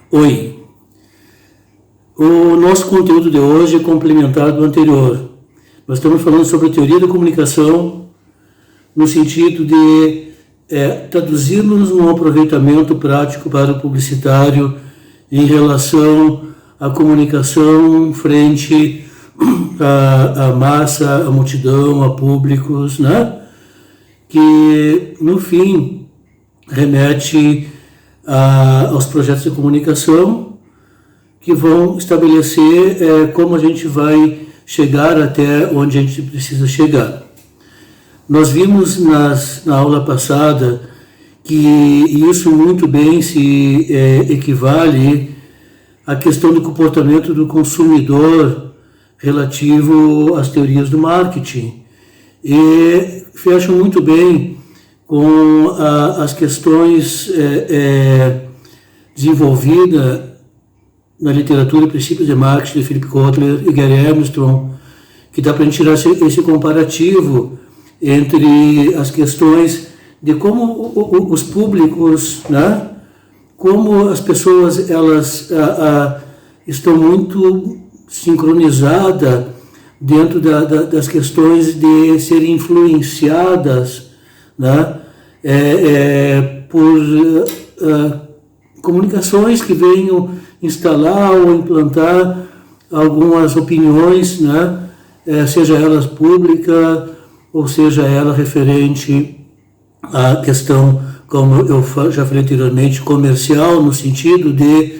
Oi, o nosso conteúdo de hoje é complementar do anterior. Nós estamos falando sobre a teoria da comunicação no sentido de traduzirmos um aproveitamento prático para o publicitário em relação à comunicação frente à massa, à multidão, a públicos, né? Que no fim remete aos projetos de comunicação que vão estabelecer como a gente vai chegar até onde a gente precisa chegar. Nós vimos na aula passada que isso muito bem se equivale à questão do comportamento do consumidor relativo às teorias do marketing e fecham muito bem com as questões desenvolvidas na literatura Princípios de Marketing de Philip Kotler e Gary Armstrong, que dá para a gente tirar esse comparativo entre as questões de como os públicos, né, como as pessoas elas estão muito sincronizadas dentro das questões de serem influenciadas, né, por comunicações que venham instalar ou implantar algumas opiniões, né, seja elas pública ou seja ela referente à questão, como eu já falei anteriormente, comercial, no sentido de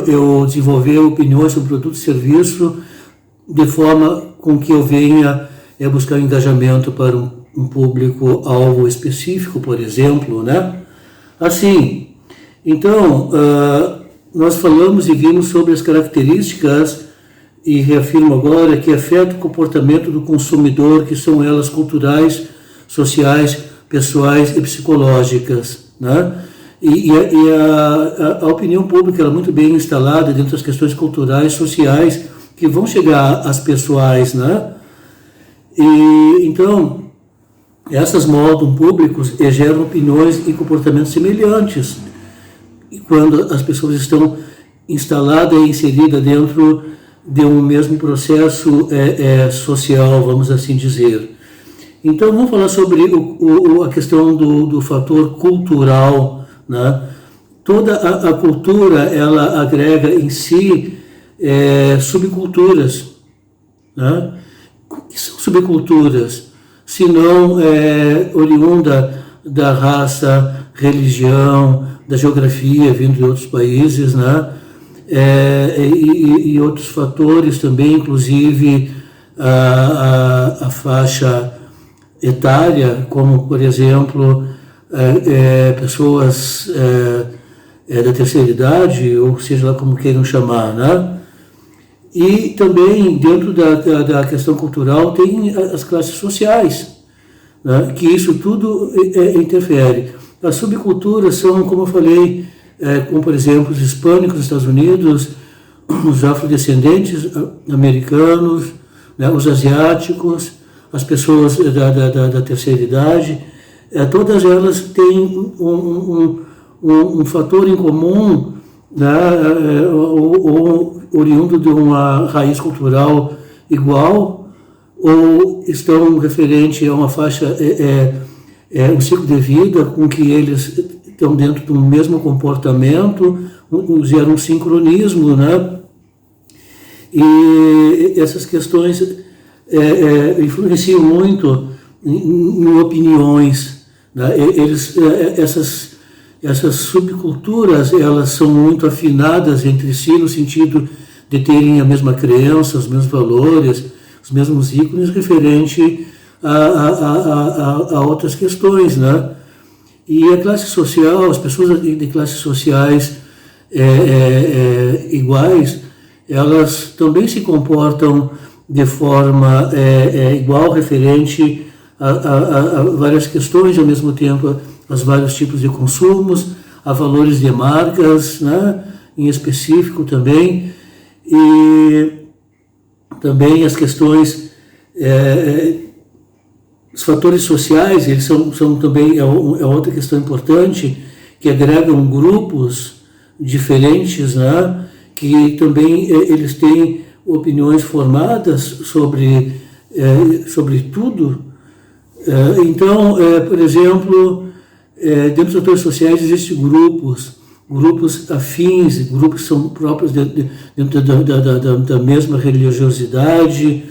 eu desenvolver opiniões sobre produto e serviço de forma com que eu venha buscar engajamento para um público-alvo específico, por exemplo, né? Assim, então, nós falamos e vimos sobre as características e reafirmo agora que afeta o comportamento do consumidor, que são elas culturais, sociais, pessoais e psicológicas, né? E a opinião pública ela é muito bem instalada dentro das questões culturais, sociais, que vão chegar às pessoais, né? E então, essas moldam públicos e geram opiniões e comportamentos semelhantes quando as pessoas estão instaladas e inseridas dentro de um mesmo processo social, vamos assim dizer. Então, vamos falar sobre a questão do fator cultural, né? Toda a cultura, ela agrega em si subculturas, né? O que são subculturas? Se não oriunda da raça, religião, da geografia, vindo de outros países, né? E outros fatores também, inclusive a faixa etária, como, por exemplo, pessoas da terceira idade, ou seja lá como queiram chamar, né? E também, dentro da questão cultural, tem as classes sociais, né? Que isso tudo interfere. As subculturas são, como eu falei, como, por exemplo, os hispânicos nos Estados Unidos, os afrodescendentes americanos, né? Os asiáticos, as pessoas da terceira idade, todas elas têm um fator em comum, né? Ou oriundo de uma raiz cultural igual, ou estão referente a uma faixa, um ciclo de vida com que eles estão dentro do mesmo comportamento, geram um sincronismo, né? E essas questões influenciam muito em opiniões, né? Essas subculturas, elas são muito afinadas entre si no sentido de terem a mesma crença, os mesmos valores, os mesmos ícones referente a outras questões, né? E a classe social, as pessoas de classes sociais iguais, elas também se comportam de forma igual referente a várias questões, ao mesmo tempo aos vários tipos de consumos, a valores de marcas, né, em específico também, e também as questões, os fatores sociais, eles são também, é outra questão importante, que agregam grupos, diferentes, né, que também eles têm opiniões formadas sobre tudo. Então, por exemplo, dentro dos atores sociais existem grupos afins, grupos que são próprios dentro da mesma religiosidade,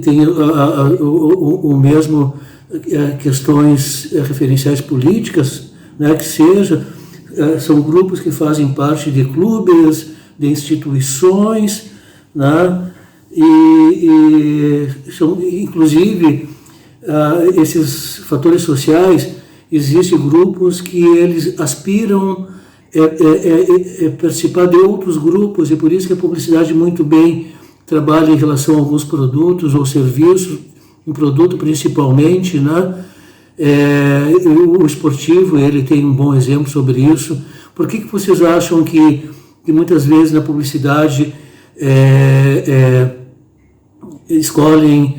tem o mesmo questões referenciais políticas, né, que seja, são grupos que fazem parte de clubes, de instituições, né, e são, inclusive, esses fatores sociais, existem grupos que eles aspiram participar de outros grupos, e por isso que a publicidade muito bem trabalha em relação a alguns produtos ou serviços, um produto principalmente, né? O esportivo, ele tem um bom exemplo sobre isso. Por que vocês acham que muitas vezes na publicidade escolhem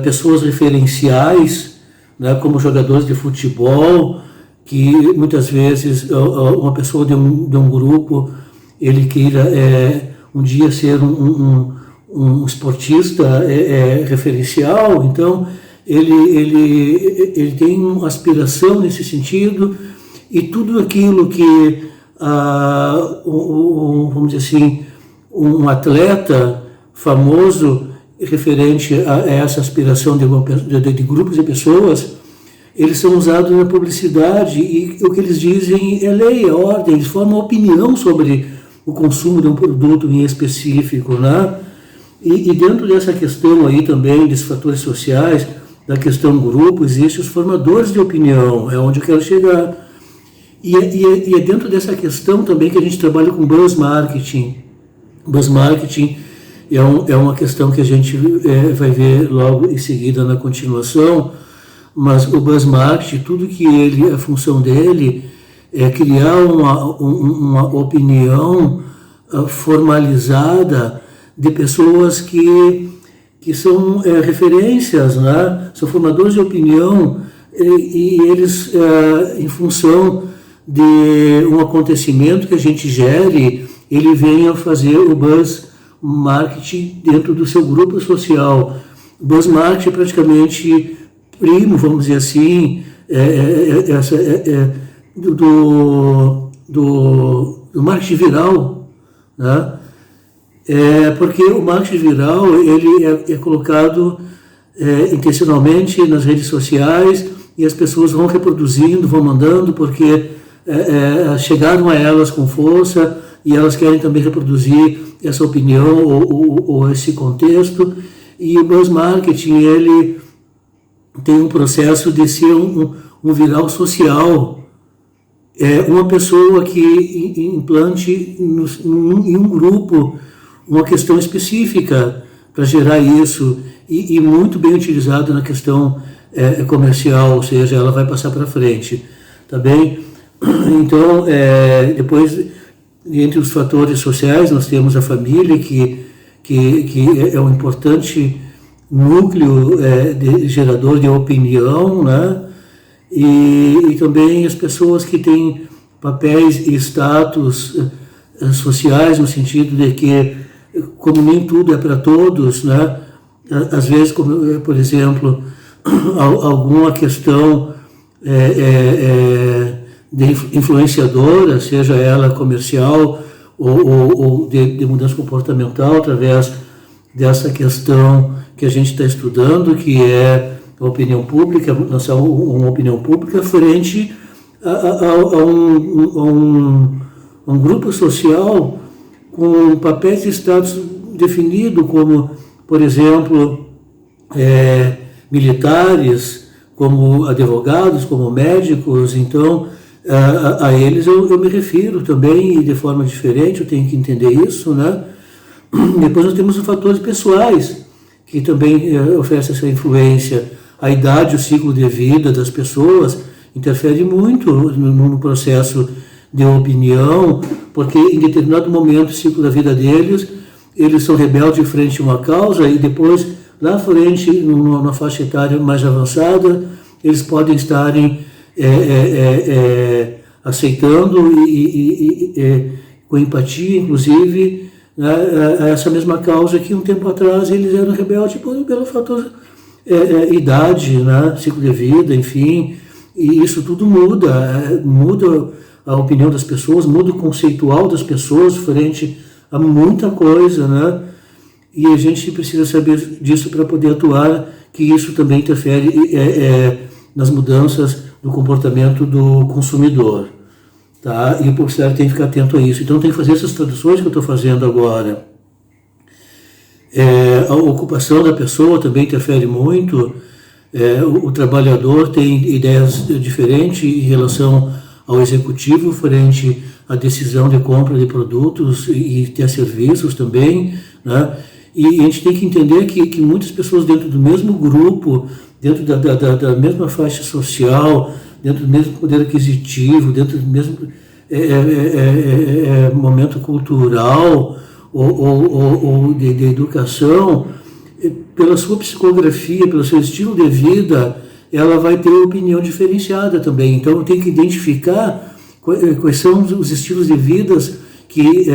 pessoas referenciais, né, como jogadores de futebol, que muitas vezes uma pessoa de um grupo, ele queira um dia ser um esportista referencial, então ele tem uma aspiração nesse sentido, e tudo aquilo que, vamos dizer assim, um atleta famoso referente a essa aspiração de grupos de pessoas, eles são usados na publicidade, e o que eles dizem é lei, é ordem, eles formam opinião sobre o consumo de um produto em específico, né? E dentro dessa questão aí também, desses fatores sociais, da questão grupo, existem os formadores de opinião, é onde eu quero chegar. E é dentro dessa questão também que a gente trabalha com buzz marketing. Buzz marketing é uma questão que a gente vai ver logo em seguida na continuação, mas o buzz marketing, tudo que a função dele é criar uma opinião formalizada de pessoas que são referências, né? São formadores de opinião, e eles, em função de um acontecimento que a gente gere, ele vem a fazer o buzz marketing dentro do seu grupo social. O buzz marketing é praticamente primo, vamos dizer assim, do marketing viral, né? Porque o marketing viral ele é colocado intencionalmente nas redes sociais, e as pessoas vão reproduzindo, vão mandando, porque chegaram a elas com força, e elas querem também reproduzir essa opinião ou esse contexto. E o buzz marketing, ele tem um processo de ser um viral social. Uma pessoa que implante em um grupo uma questão específica para gerar isso, e muito bem utilizado na questão comercial, ou seja, ela vai passar para frente, tá bem? Então, depois, entre os fatores sociais, nós temos a família, que é um importante núcleo gerador de opinião, né? E também as pessoas que têm papéis e status sociais, no sentido de que, como nem tudo é para todos, né? Às vezes, como, por exemplo, alguma questão de influenciadora, seja ela comercial ou de mudança comportamental, através dessa questão que a gente está estudando, que é a opinião pública, lançar uma opinião pública frente a um grupo social com papéis e status definido, como, por exemplo, militares, como advogados, como médicos. Então, a eles eu me refiro também, e de forma diferente, eu tenho que entender isso, né? Depois nós temos os fatores pessoais, que também oferecem essa influência. A idade, o ciclo de vida das pessoas interfere muito no processo de opinião, porque em determinado momento do ciclo da vida deles, eles são rebeldes frente a uma causa, e depois, lá à frente, numa faixa etária mais avançada, eles podem estarem aceitando com empatia, inclusive, né, a essa mesma causa que um tempo atrás eles eram rebeldes pelo fator idade, né, ciclo de vida, enfim, e isso tudo muda, muda a opinião das pessoas, muda o conceitual das pessoas frente a muita coisa, né, e a gente precisa saber disso para poder atuar, que isso também interfere nas mudanças do comportamento do consumidor. Tá? E o publicitário tem que ficar atento a isso. Então tem que fazer essas traduções que eu estou fazendo agora. A ocupação da pessoa também interfere muito. O trabalhador tem ideias diferentes em relação ao executivo frente à decisão de compra de produtos e ter serviços também, né? E a gente tem que entender que muitas pessoas dentro do mesmo grupo, dentro da mesma faixa social, dentro do mesmo poder aquisitivo, dentro do mesmo momento cultural ou de educação, pela sua psicografia, pelo seu estilo de vida, ela vai ter opinião diferenciada também. Então tem que identificar quais são os estilos de vidas que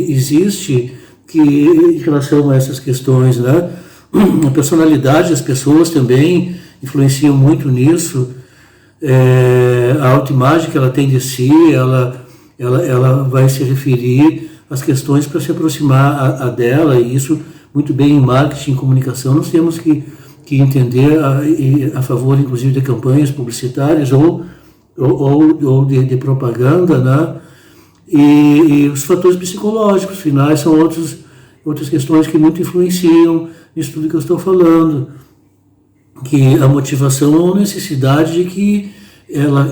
existe em relação a essas questões, né? A personalidade das pessoas também influencia muito nisso. A autoimagem que ela tem de si, ela vai se referir às questões para se aproximar a dela, e isso muito bem em marketing e comunicação nós temos que entender a favor, inclusive, de campanhas publicitárias ou de propaganda, né? E os fatores psicológicos finais são outras questões que muito influenciam nisso tudo que eu estou falando, que a motivação ou a necessidade de que ela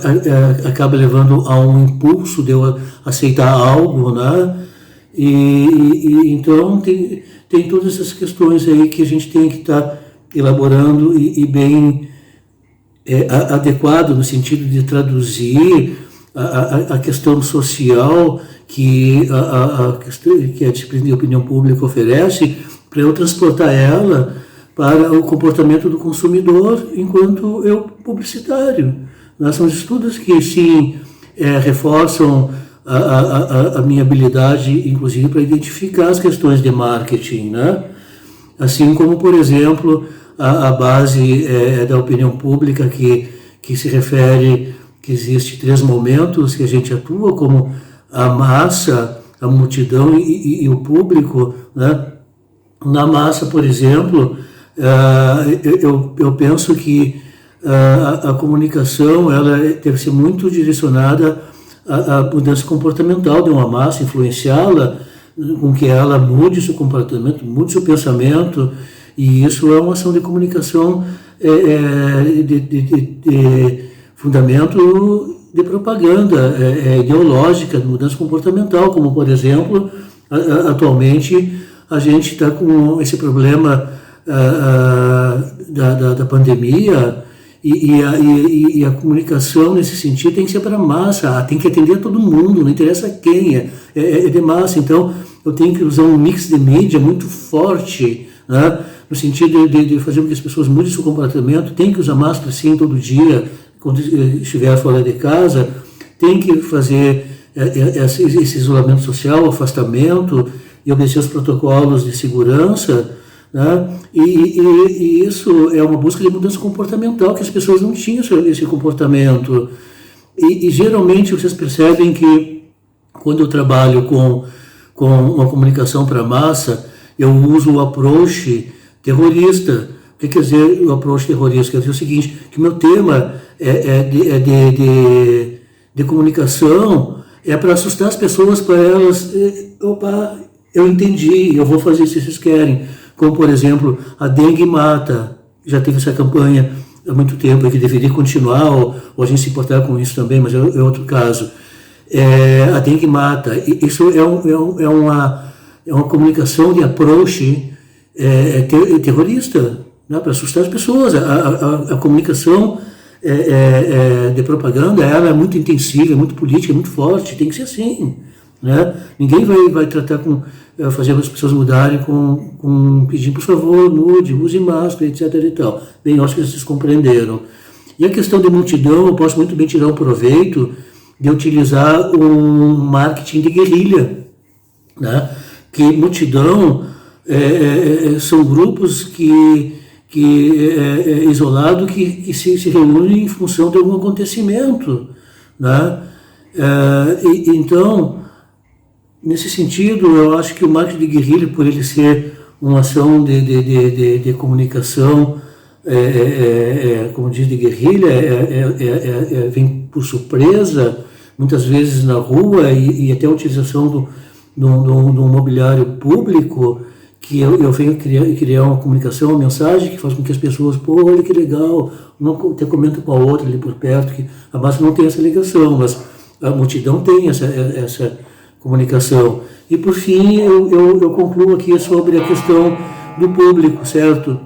acaba levando a um impulso de eu aceitar algo, né? E então tem todas essas questões aí que a gente tem que estar elaborando e bem adequado no sentido de traduzir a questão social que a disciplina de opinião pública oferece, para eu transportar ela para o comportamento do consumidor enquanto eu publicitário. São estudos que, sim, reforçam a minha habilidade, inclusive, para identificar as questões de marketing, né? Assim como, por exemplo, a base da opinião pública que se refere que existe 3 momentos que a gente atua, como a massa, a multidão e o público, né? Na massa, por exemplo, eu penso que a comunicação ela deve ser muito direcionada à mudança comportamental de uma massa, influenciá-la com que ela mude seu comportamento, mude seu pensamento, e isso é uma ação de comunicação de fundamento de propaganda ideológica, de mudança comportamental, como, por exemplo, atualmente a gente está com esse problema da pandemia, e a comunicação nesse sentido tem que ser para a massa, tem que atender a todo mundo, não interessa quem, é de massa. Então eu tenho que usar um mix de mídia muito forte, né, no sentido de fazer com que as pessoas mudem seu comportamento. Tem que usar máscara sim todo dia, quando estiver fora de casa, tem que fazer esse isolamento social, afastamento, e obedecer os protocolos de segurança, né? E isso é uma busca de mudança comportamental, que as pessoas não tinham esse comportamento. E geralmente vocês percebem que quando eu trabalho com uma comunicação para a massa, eu uso o approach terrorista. O que quer dizer o approach terrorista? Quer dizer o seguinte, que o meu tema de comunicação é para assustar as pessoas, para elas, opa, eu entendi, eu vou fazer isso se vocês querem. Como, por exemplo, a dengue mata. Já teve essa campanha há muito tempo, que deveria continuar, ou a gente se importar com isso também, mas é outro caso. A dengue mata. Isso é uma comunicação de approach terrorista, né, para assustar as pessoas. A comunicação de propaganda ela é muito intensiva, é muito política, é muito forte, tem que ser assim. Né? Ninguém vai tratar fazer as pessoas mudarem com pedindo, por favor, mude, use máscara, etc. e tal. Bem, eu acho que vocês compreenderam. E a questão de multidão, eu posso muito bem tirar um proveito de utilizar um marketing de guerrilha, né? Que multidão são grupos que isolados que se reúnem em função de algum acontecimento, né? Então, nesse sentido, eu acho que o marketing de guerrilha, por ele ser uma ação de comunicação, como diz, de guerrilha, vem por surpresa, muitas vezes na rua, e até a utilização do mobiliário público, que eu venho criar uma comunicação, uma mensagem que faz com que as pessoas, pô, olha que legal, um até comenta com a outra ali por perto, que a massa não tem essa ligação, mas a multidão tem essa comunicação. E por fim, eu concluo aqui sobre a questão do público, certo?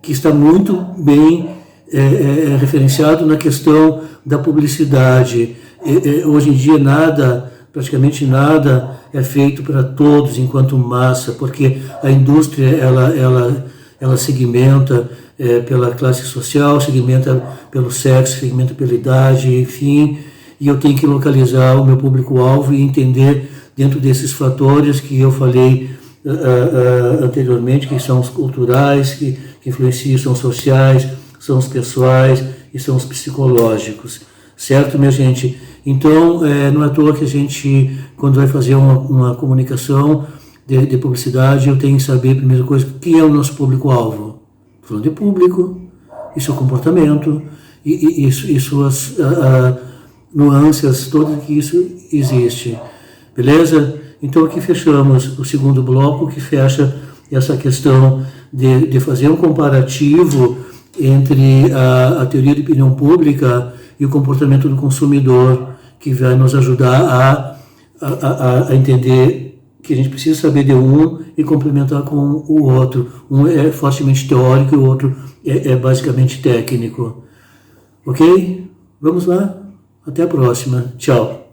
Que está muito bem referenciado na questão da publicidade. Hoje em dia praticamente nada é feito para todos enquanto massa, porque a indústria ela segmenta pela classe social, segmenta pelo sexo, segmenta pela idade, enfim, e eu tenho que localizar o meu público-alvo e entender dentro desses fatores que eu falei anteriormente, que são os culturais, que influenciam, são os sociais, são os pessoais e são os psicológicos. Certo, minha gente? Então, não é à toa que a gente, quando vai fazer uma comunicação de publicidade, eu tenho que saber, a primeira coisa, quem é o nosso público-alvo. Estou falando de público, e seu comportamento, e suas nuances, tudo que isso existe. Beleza? Então, aqui fechamos o segundo bloco, que fecha essa questão de fazer um comparativo entre a teoria de opinião pública e o comportamento do consumidor, que vai nos ajudar a entender que a gente precisa saber de um e complementar com o outro. Um é fortemente teórico e o outro é basicamente técnico. Ok? Vamos lá? Até a próxima. Tchau.